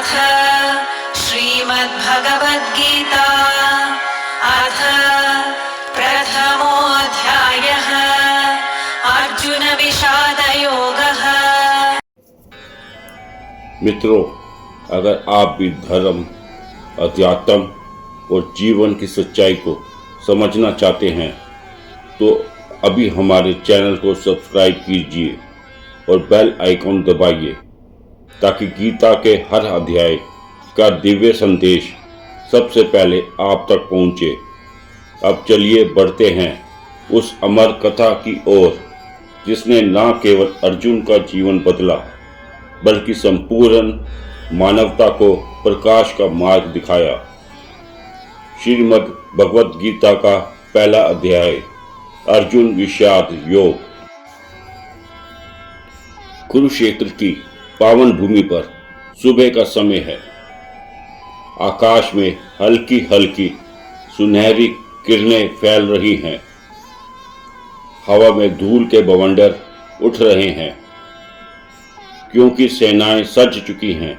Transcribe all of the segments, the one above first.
अथ श्रीमद्भगवद्गीता अथ प्रथमोऽध्यायः अर्जुन विषाद योगः। मित्रों, अगर आप भी धर्म, अध्यात्म और जीवन की सच्चाई को समझना चाहते हैं तो अभी हमारे चैनल को सब्सक्राइब कीजिए और बेल आइकॉन दबाइए ताकि गीता के हर अध्याय का दिव्य संदेश सबसे पहले आप तक पहुंचे। अब चलिए बढ़ते हैं उस अमर कथा की ओर जिसने न केवल अर्जुन का जीवन बदला बल्कि संपूर्ण मानवता को प्रकाश का मार्ग दिखाया। श्रीमद् भगवद गीता का पहला अध्याय अर्जुन विषाद योग। कुरुक्षेत्र की पावन भूमि पर सुबह का समय है। आकाश में हल्की हल्की सुनहरी किरणें फैल रही हैं। हवा में धूल के बवंडर उठ रहे हैं क्योंकि सेनाएं सज चुकी हैं।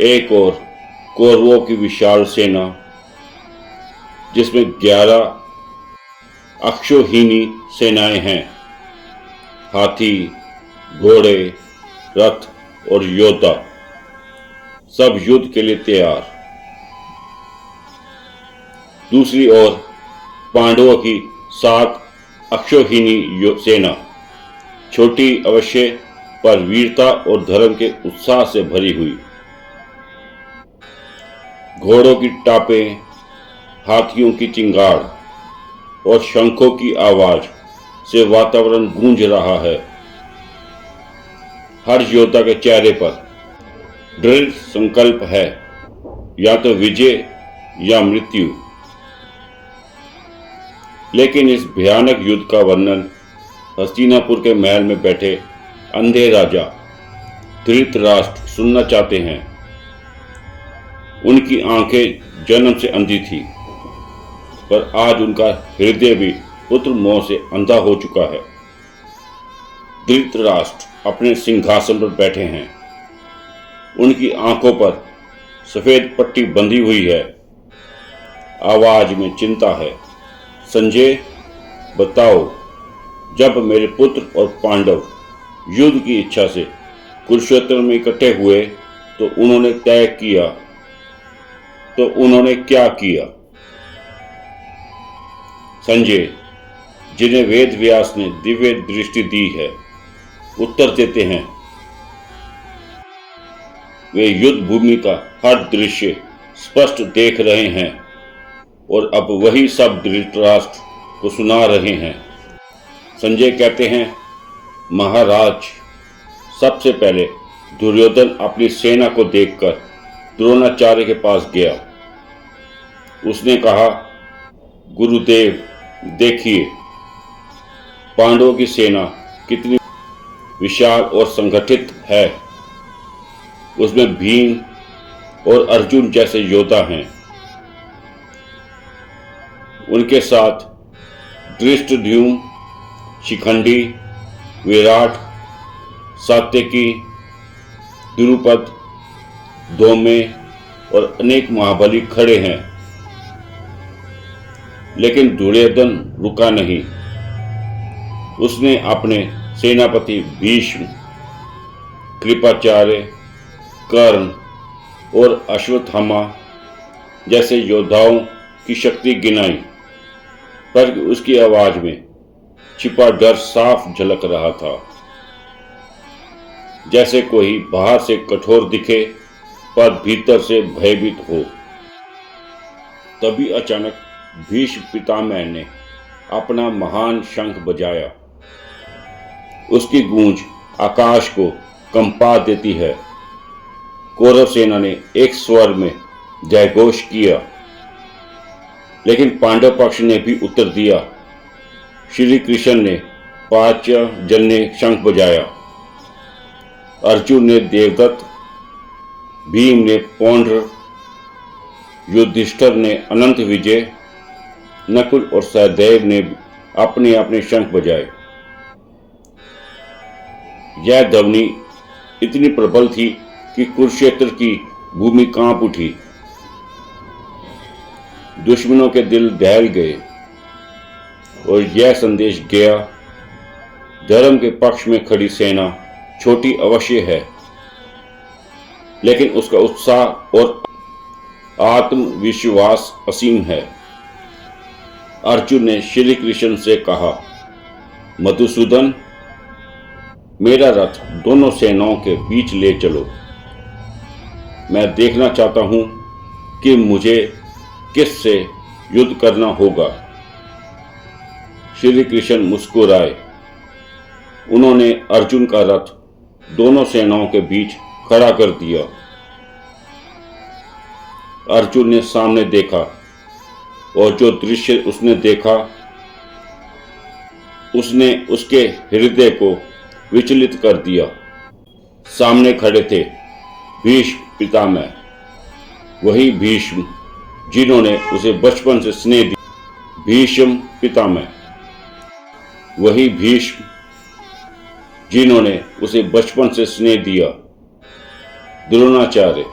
एक और कौरवों की विशाल सेना जिसमें 11 अक्षौहिणी सेनाएं हैं। हाथी, घोड़े, रथ और योद्धा सब युद्ध के लिए तैयार। दूसरी ओर पांडवों की 7 अक्षौहिणी सेना छोटी अवश्य पर वीरता और धर्म के उत्साह से भरी हुई। घोड़ों की टापें, हाथियों की चिंगाड़ और शंखों की आवाज से वातावरण गूंज रहा है। हर योद्धा के चेहरे पर दृढ़ संकल्प है, या तो विजय या मृत्यु। लेकिन इस भयानक युद्ध का वर्णन हस्तिनापुर के महल में बैठे अंधे राजा धृतराष्ट्र सुनना चाहते हैं। उनकी आंखें जन्म से अंधी थी, पर आज उनका हृदय भी पुत्र मोह से अंधा हो चुका है। धृतराष्ट्र अपने सिंहासन पर बैठे हैं। उनकी आंखों पर सफेद पट्टी बंधी हुई है। आवाज में चिंता है। संजय, बताओ, जब मेरे पुत्र और पांडव युद्ध की इच्छा से कुरुक्षेत्र में इकट्ठे हुए तो उन्होंने क्या किया? संजय, जिन्हें वेद व्यास ने दिव्य दृष्टि दी है, उत्तर देते हैं। वे युद्ध भूमि का हर दृश्य स्पष्ट देख रहे हैं और अब वही सब धृतराष्ट्र को सुना रहे हैं। संजय कहते हैं, महाराज, सबसे पहले दुर्योधन अपनी सेना को देखकर द्रोणाचार्य के पास गया। उसने कहा, गुरुदेव, देखिए पांडवों की सेना कितनी विशाल और संगठित है। उसमें भीम और अर्जुन जैसे योद्धा हैं। उनके साथ धृष्टद्युम्न, शिखंडी, विराट, सात्यकी, द्रुपद, धौम्य और अनेक महाबली खड़े हैं। लेकिन दुर्योधन रुका नहीं। उसने अपने सेनापति भीष्म, कृपाचार्य, कर्ण और अश्वत्थामा जैसे योद्धाओं की शक्ति गिनाई, पर उसकी आवाज में छिपा डर साफ झलक रहा था। जैसे कोई बाहर से कठोर दिखे पर भीतर से भयभीत हो। तभी अचानक भीष्म पितामह ने अपना महान शंख बजाया। उसकी गूंज आकाश को कंपा देती है। कौरव सेना ने एक स्वर में जयघोष किया, लेकिन पांडव पक्ष ने भी उत्तर दिया। श्री कृष्ण ने पांचजन ने शंख बजाया। अर्जुन ने देवदत्त, भीम ने पौंड्र, युधिष्ठिर ने अनंत विजय, नकुल और सहदेव ने अपने अपने शंख बजाए। यह ध्वनि इतनी प्रबल थी कि कुरुक्षेत्र की भूमि कांप उठी। दुश्मनों के दिल दहल गए और यह संदेश गया, धर्म के पक्ष में खड़ी सेना छोटी अवश्य है, लेकिन उसका उत्साह और आत्मविश्वास असीम है। अर्जुन ने श्री कृष्ण से कहा, मधुसूदन, मेरा रथ दोनों सेनाओं के बीच ले चलो। मैं देखना चाहता हूं कि मुझे किससे युद्ध करना होगा। श्री कृष्ण मुस्कुराए। उन्होंने अर्जुन का रथ दोनों सेनाओं के बीच खड़ा कर दिया। अर्जुन ने सामने देखा और जो दृश्य उसने देखा उसने उसके हृदय को विचलित कर दिया। सामने खड़े थे भीष्म पितामह, वही भीष्म जिन्होंने उसे बचपन से स्नेह दिया। भीष्म पितामह, वही भीष्म जिन्होंने उसे बचपन से स्नेह दिया। द्रोणाचार्य,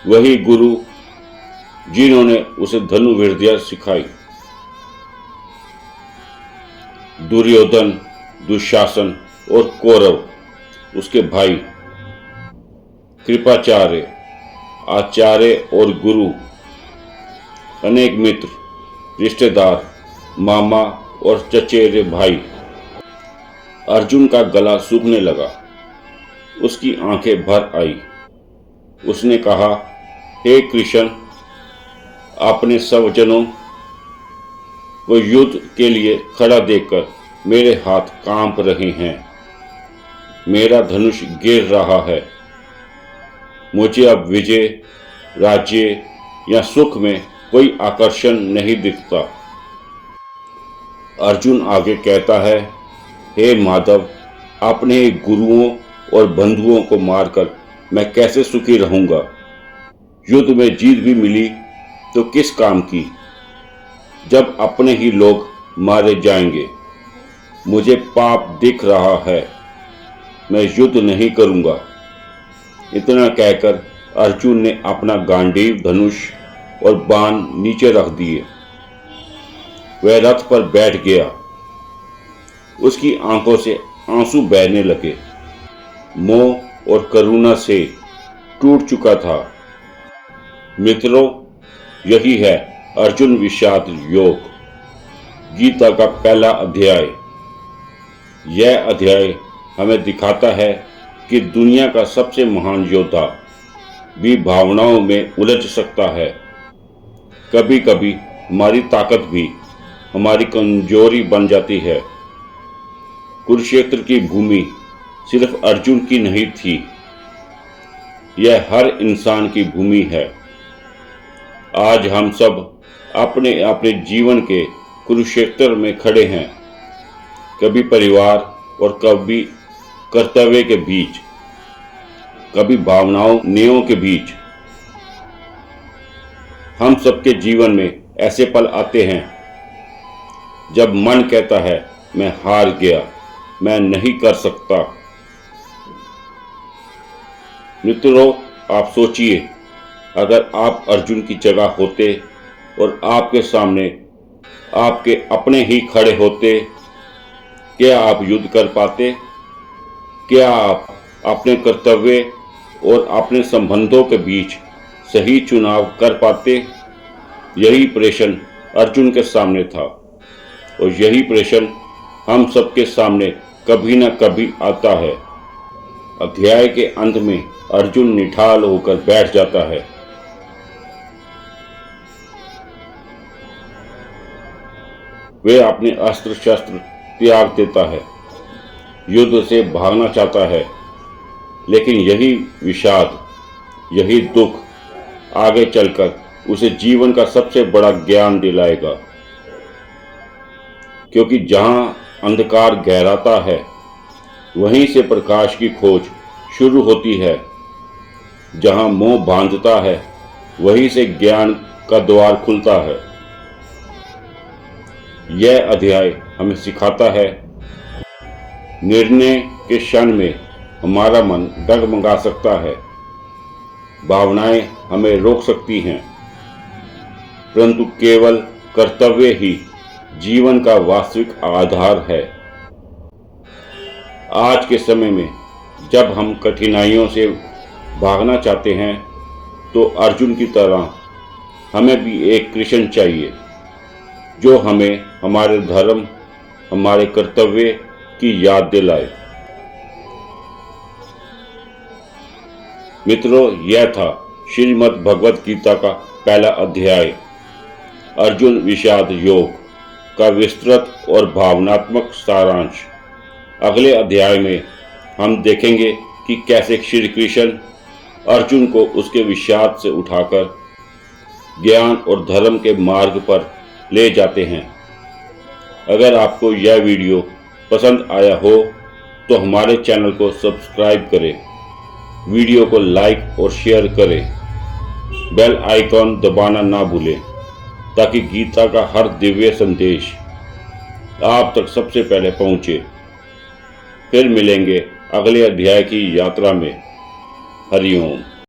वही गुरु जिन्होंने उसे धनुर्विद्या सिखाई। दुर्योधन, दुशासन और कौरव, उसके भाई। कृपाचार्य, आचार्य और गुरु, अनेक मित्र, रिश्तेदार, मामा और चचेरे भाई। अर्जुन का गला सूखने लगा, उसकी आंखें भर आई। उसने कहा, हे कृष्ण, अपने स्वजनों को युद्ध के लिए खड़ा देखकर मेरे हाथ कांप रहे हैं। मेरा धनुष गिर रहा है। मुझे अब विजय, राज्य या सुख में कोई आकर्षण नहीं दिखता। अर्जुन आगे कहता है, हे माधव, अपने गुरुओं और बंधुओं को मारकर मैं कैसे सुखी रहूंगा। युद्ध में जीत भी मिली तो किस काम की, जब अपने ही लोग मारे जाएंगे। मुझे पाप दिख रहा है, मैं युद्ध नहीं करूंगा। इतना कहकर अर्जुन ने अपना गांडीव, धनुष और बाण नीचे रख दिए। वह रथ पर बैठ गया। उसकी आंखों से आंसू बहने लगे। मोह और करुणा से टूट चुका था। मित्रों, यही है अर्जुन विषाद योग, गीता का पहला अध्याय। यह अध्याय हमें दिखाता है कि दुनिया का सबसे महान योद्धा भी भावनाओं में उलझ सकता है। कभी कभी हमारी ताकत भी हमारी कमजोरी बन जाती है। कुरुक्षेत्र की भूमि सिर्फ अर्जुन की नहीं थी, यह हर इंसान की भूमि है। आज हम सब अपने अपने जीवन के कुरुक्षेत्र में खड़े हैं, कभी परिवार और कभी कर्तव्य के बीच, कभी भावनाओं न्यायों के बीच। हम सबके जीवन में ऐसे पल आते हैं जब मन कहता है, मैं हार गया, मैं नहीं कर सकता। मित्रों, आप सोचिए, अगर आप अर्जुन की जगह होते और आपके सामने आपके अपने ही खड़े होते, क्या आप युद्ध कर पाते? क्या आप अपने कर्तव्य और अपने संबंधों के बीच सही चुनाव कर पाते? यही प्रश्न अर्जुन के सामने था और यही प्रश्न हम सबके सामने कभी न कभी आता है। अध्याय के अंत में अर्जुन निठाल होकर बैठ जाता है। वे अपने अस्त्र शस्त्र त्याग देता है, युद्ध से भागना चाहता है, लेकिन यही विषाद, यही दुख आगे चलकर उसे जीवन का सबसे बड़ा ज्ञान दिलाएगा। क्योंकि जहां अंधकार गहराता है, वहीं से प्रकाश की खोज शुरू होती है। जहां मोह बांधता है, वहीं से ज्ञान का द्वार खुलता है। यह अध्याय हमें सिखाता है, निर्णय के क्षण में हमारा मन डगमगा सकता है, भावनाएं हमें रोक सकती हैं, परंतु केवल कर्तव्य ही जीवन का वास्तविक आधार है। आज के समय में जब हम कठिनाइयों से भागना चाहते हैं, तो अर्जुन की तरह हमें भी एक कृष्ण चाहिए जो हमें हमारे धर्म, हमारे कर्तव्य की याद दिलाए। मित्रों, यह था श्रीमद् भगवत गीता का पहला अध्याय, अर्जुन विषाद योग का विस्तृत और भावनात्मक सारांश। अगले अध्याय में हम देखेंगे कि कैसे श्री कृष्ण अर्जुन को उसके विषाद से उठाकर ज्ञान और धर्म के मार्ग पर ले जाते हैं। अगर आपको यह वीडियो पसंद आया हो तो हमारे चैनल को सब्सक्राइब करें, वीडियो को लाइक और शेयर करें, बेल आइकॉन दबाना ना भूलें ताकि गीता का हर दिव्य संदेश आप तक सबसे पहले पहुंचे। फिर मिलेंगे अगले अध्याय की यात्रा में। हरि ओम।